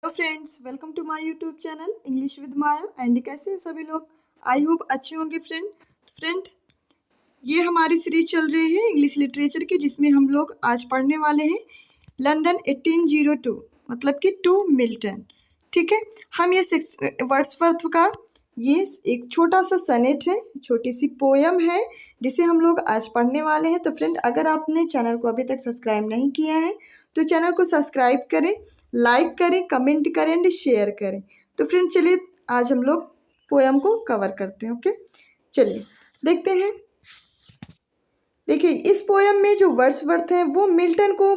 Hello friends, welcome to my YouTube channel English with Maya. And कैसे हैं सभी लोग? आई होप अच्छे होंगे। फ्रेंड ये हमारी सीरीज चल रही है इंग्लिश लिटरेचर की, जिसमें हम लोग आज पढ़ने वाले हैं लंदन 1802, मतलब कि टू मिल्टन। ठीक है, हम ये वर्ड्सवर्थ का ये एक छोटा सा सनेट है, छोटी सी पोयम है, जिसे हम लोग आज पढ़ने वाले हैं। तो फ्रेंड, अगर आपने चैनल को अभी तक सब्सक्राइब नहीं किया है तो चैनल को सब्सक्राइब करें, लाइक करें, कमेंट करें एंड शेयर करें। तो फ्रेंड चलिए आज हम लोग पोयम को कवर करते हैं। ओके, चलिए देखते हैं। देखिए, इस पोयम में जो वर्ड्सवर्थ हैं वो मिल्टन को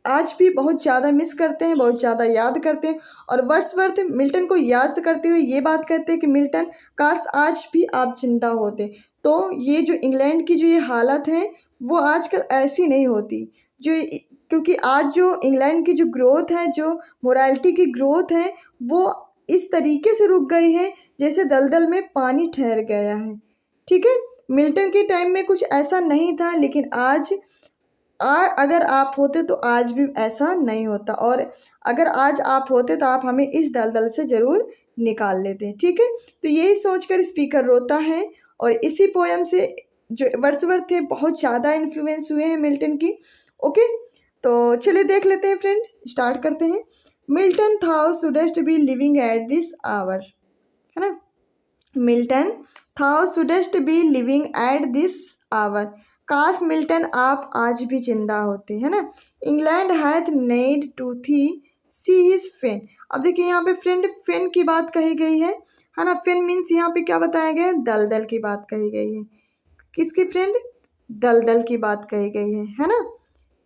आज भी बहुत ज़्यादा मिस करते हैं, बहुत ज़्यादा याद करते हैं। और वर्ड्सवर्थ मिल्टन को याद करते हुए ये बात कहते हैं कि मिल्टन, काश आज भी आप जिंदा होते तो ये जो इंग्लैंड की जो ये हालत है वो आजकल ऐसी नहीं होती। जो क्योंकि आज जो इंग्लैंड की जो ग्रोथ है, जो मोरालिटी की ग्रोथ है, वो इस तरीके से रुक गई है जैसे दलदल में पानी ठहर गया है। ठीक है, मिल्टन के टाइम में कुछ ऐसा नहीं था, लेकिन आज अगर आप होते तो आज भी ऐसा नहीं होता। और अगर आज आप होते तो आप हमें इस दलदल से ज़रूर निकाल लेते। ठीक है, तो यही सोचकर स्पीकर रोता है। और इसी पोयम से जो वर्ड्सवर्थ थे बहुत ज़्यादा इन्फ्लुएंस हुए हैं मिल्टन की। ओके, तो चलिए देख लेते हैं फ्रेंड, स्टार्ट करते हैं। Milton thou shouldst be living at this hour, है ना। Milton thou shouldst be living at this hour, काश मिल्टन आप आज भी जिंदा होते, है ना। इंग्लैंड हैथ नीड टू थी सी हिज फेन। अब देखिए यहाँ पे फ्रेंड फेन की बात कही गई है ना। फेन मीन्स यहाँ पे क्या बताया गया है? दलदल की बात कही गई है। किसकी फ्रेंड? दलदल की बात कही गई है ना।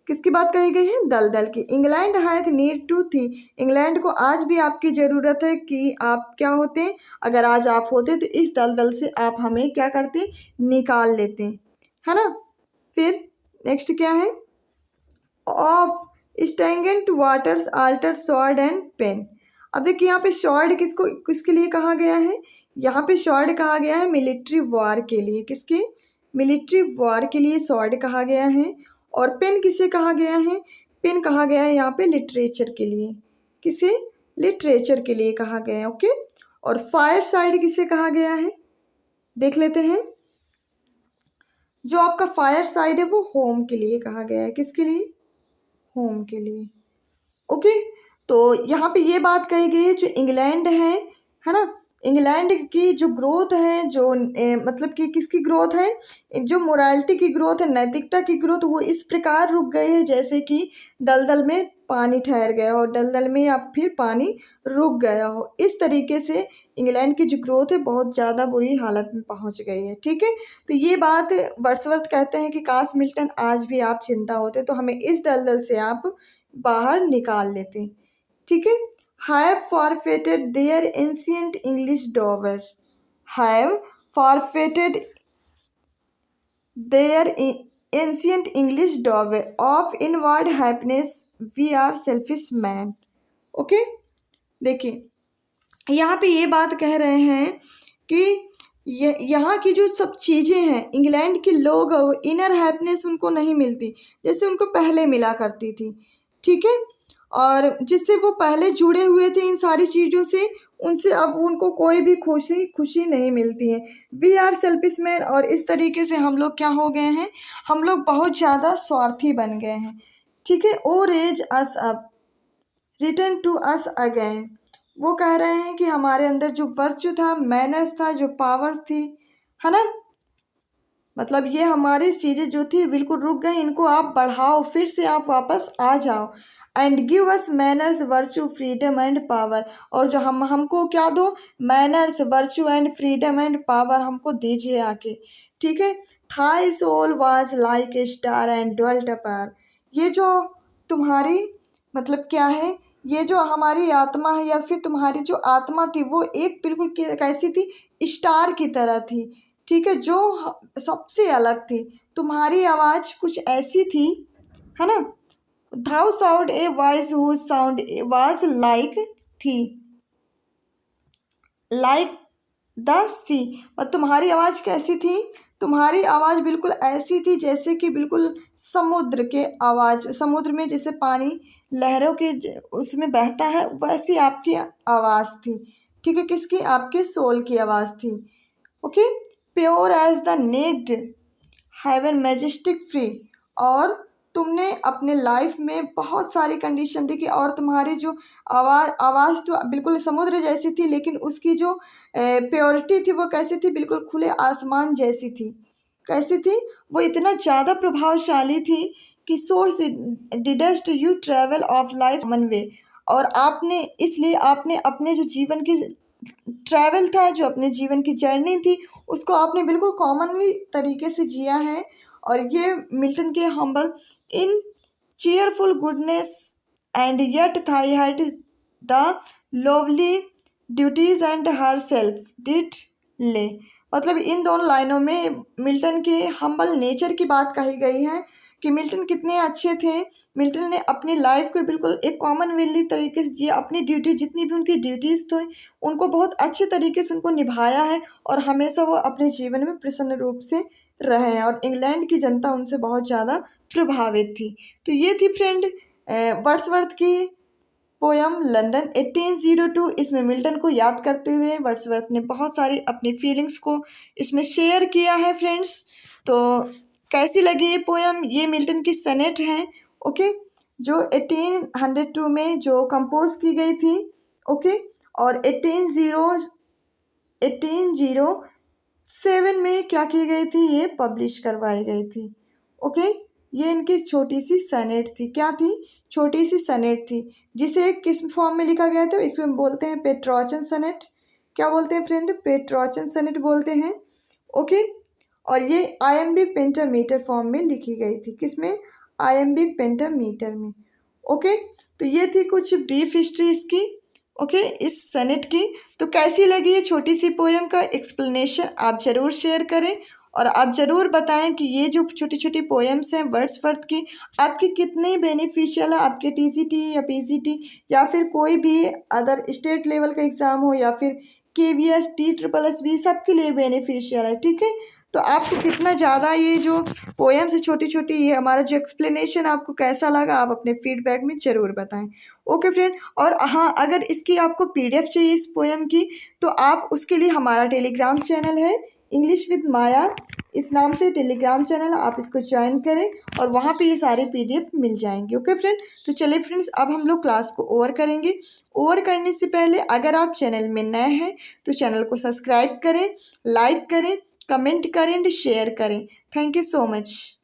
किसकी बात कही गई है? दलदल की। इंग्लैंड हैथ नीड टू थी, इंग्लैंड को आज भी आपकी ज़रूरत है कि आप क्या होते, अगर आज आप होते तो इस दलदल से आप हमें क्या करते? निकाल लेते, है ना। फिर नेक्स्ट क्या है? Of stagnant waters altar sword and pen. अब देखिए यहाँ पे स्वॉर्ड किसको, किसके लिए कहा गया है? यहाँ पे स्वॉर्ड कहा गया है मिलिट्री वॉर के लिए। किसके? मिलिट्री वॉर के लिए स्वॉर्ड कहा गया है। और पेन किसे कहा गया है? पेन कहा गया है यहाँ पे लिटरेचर के लिए। किसे? लिटरेचर के लिए कहा गया है। ओके, और फायर साइड किसे कहा गया है? देख लेते हैं। जो आपका फायर साइड है वो होम के लिए कहा गया है। किसके लिए? होम के लिए। ओके, तो यहाँ पे ये बात कही गई है जो इंग्लैंड है ना। इंग्लैंड की जो ग्रोथ है, जो मतलब कि किसकी ग्रोथ है? जो मोरालिटी की ग्रोथ है, नैतिकता की ग्रोथ, वो इस प्रकार रुक गई है जैसे कि दलदल में पानी ठहर गया हो, दलदल में या फिर पानी रुक गया हो। इस तरीके से इंग्लैंड की जो ग्रोथ है बहुत ज़्यादा बुरी हालत में पहुंच गई है। ठीक है, तो ये बात वर्ड्सवर्थ कहते हैं कि काश मिल्टन आज भी आप चिंता होते तो हमें इस दलदल से आप बाहर निकाल लेते। ठीक है, have forfeited their ancient English dower, have forfeited their ancient English dower of inward happiness we are selfish men. Okay, देखिए यहाँ पे ये बात कह रहे हैं कि यहाँ की जो सब चीज़ें हैं, इंग्लैंड के लोग इनर हैप्पीनेस उनको नहीं मिलती जैसे उनको पहले मिला करती थी। ठीक है, और जिससे वो पहले जुड़े हुए थे इन सारी चीज़ों से, उनसे अब उनको कोई भी खुशी नहीं मिलती है। वी आर सेल्फिश मैन, और इस तरीके से हम लोग क्या हो गए हैं? हम लोग बहुत ज़्यादा स्वार्थी बन गए हैं। ठीक है, oh raise us up return to us again. वो कह रहे हैं कि हमारे अंदर जो वर्च्यू था, मैनर्स था, जो पावर्स थी, है ना, मतलब ये हमारी चीज़ें जो थी बिल्कुल रुक गई, इनको आप बढ़ाओ, फिर से आप वापस आ जाओ। And give us manners virtue freedom and power, और जो हमको क्या दो? Manners, virtue and freedom and power हमको दीजिए आके। ठीक है, thy soul was like a star and dwelt apart. ये जो तुम्हारी मतलब क्या है? ये जो हमारी आत्मा है या फिर तुम्हारी जो आत्मा थी वो एक बिल्कुल कैसी थी? स्टार की तरह थी। ठीक है, जो सबसे अलग थी। तुम्हारी आवाज़ कुछ ऐसी थी, है ना। Thou sound a voice whose sound was like the sea। और तुम्हारी आवाज़ कैसी थी? तुम्हारी आवाज़ बिल्कुल ऐसी थी जैसे कि बिल्कुल समुद्र के आवाज़, समुद्र में जैसे पानी लहरों के उसमें बहता है, वैसी आपकी आवाज़ थी। ठीक है, किसकी? आपके सोल की आवाज़ थी। Okay, pure as the naked heaven majestic free. और तुमने अपने लाइफ में बहुत सारी कंडीशन देखी और तुम्हारी जो आवाज़ तो बिल्कुल समुद्र जैसी थी, लेकिन उसकी जो प्योरिटी थी वो कैसी थी? बिल्कुल खुले आसमान जैसी थी। कैसी थी? वो इतना ज़्यादा प्रभावशाली थी कि source didst you travel of life common way. और आपने इसलिए आपने अपने जो जीवन की ट्रैवल था, जो अपने जीवन की जर्नी थी, उसको आपने बिल्कुल कॉमनली तरीके से जिया है। और ये मिल्टन के humble in cheerful goodness and yet thy heart the lovely duties and herself did lay. मतलब इन दोनों लाइनों में मिल्टन के हम्बल नेचर की बात कही गई है कि मिल्टन कितने अच्छे थे। मिल्टन ने अपनी लाइफ को बिल्कुल एक कॉमन वेली तरीके से जिया, अपनी ड्यूटी जितनी भी उनकी ड्यूटीज़ थी उनको बहुत अच्छे तरीके से उनको निभाया है, और हमेशा वो अपने जीवन में प्रसन्न रूप से रहे हैं। और इंग्लैंड की जनता उनसे बहुत ज़्यादा प्रभावित थी। तो ये थी फ्रेंड वर्ड्सवर्थ की पोयम लंदन 1802। इसमें मिल्टन को याद करते हुए वर्ड्सवर्थ ने बहुत सारी अपनी फीलिंग्स को इसमें शेयर किया है फ्रेंड्स। तो कैसी लगी ये पोयम? ये मिल्टन की सनेट है, ओके, जो 1802 में जो कंपोज की गई थी, ओके, और 1807 में क्या की गई थी? ये पब्लिश करवाई गई थी। ओके, ये इनकी छोटी सी सनेट थी। क्या थी? छोटी सी सनेट थी, जिसे किस फॉर्म में लिखा गया था? इसमें बोलते हैं पेट्रोचन सनेट। क्या बोलते हैं फ्रेंड? पेट्रोचन सनेट बोलते हैं। ओके, और ये आयम्बिक पेंटामीटर फॉर्म में लिखी गई थी। किसमें? आयम्बिक पेंटामीटर में। ओके, तो ये थी कुछ ब्रीफ हिस्ट्री इसकी, ओके, इस सनेट की। तो कैसी लगी ये छोटी सी पोएम का एक्सप्लेनेशन आप ज़रूर शेयर करें, और आप ज़रूर बताएं कि ये जो छोटी छोटी पोएम्स हैं वर्ड्सवर्थ की, आपकी कितनी बेनिफिशियल है आपके टीजीटी या पीजीटी या फिर कोई भी अदर स्टेट लेवल का एग्ज़ाम हो, या फिर केवीएस TSSB, सबके लिए बेनिफिशियल है। ठीक है, तो आपको कितना ज़्यादा ये जो पोएम्स है छोटी छोटी, ये हमारा जो एक्सप्लेनेशन आपको कैसा लगा, आप अपने फीडबैक में ज़रूर बताएं। ओके फ्रेंड, और हाँ, अगर इसकी आपको PDF चाहिए इस पोएम की, तो आप उसके लिए हमारा टेलीग्राम चैनल है इंग्लिश विद माया, इस नाम से टेलीग्राम चैनल, आप इसको ज्वाइन करें और वहाँ पे ये सारे PDF मिल जाएंगे। ओके फ्रेंड, तो चलिए फ्रेंड्स, अब हम लोग क्लास को ओवर करेंगे। ओवर करने से पहले अगर आप चैनल में नए हैं तो चैनल को सब्सक्राइब करें, लाइक करें, कमेंट करें एंड शेयर करें। Thank you so much.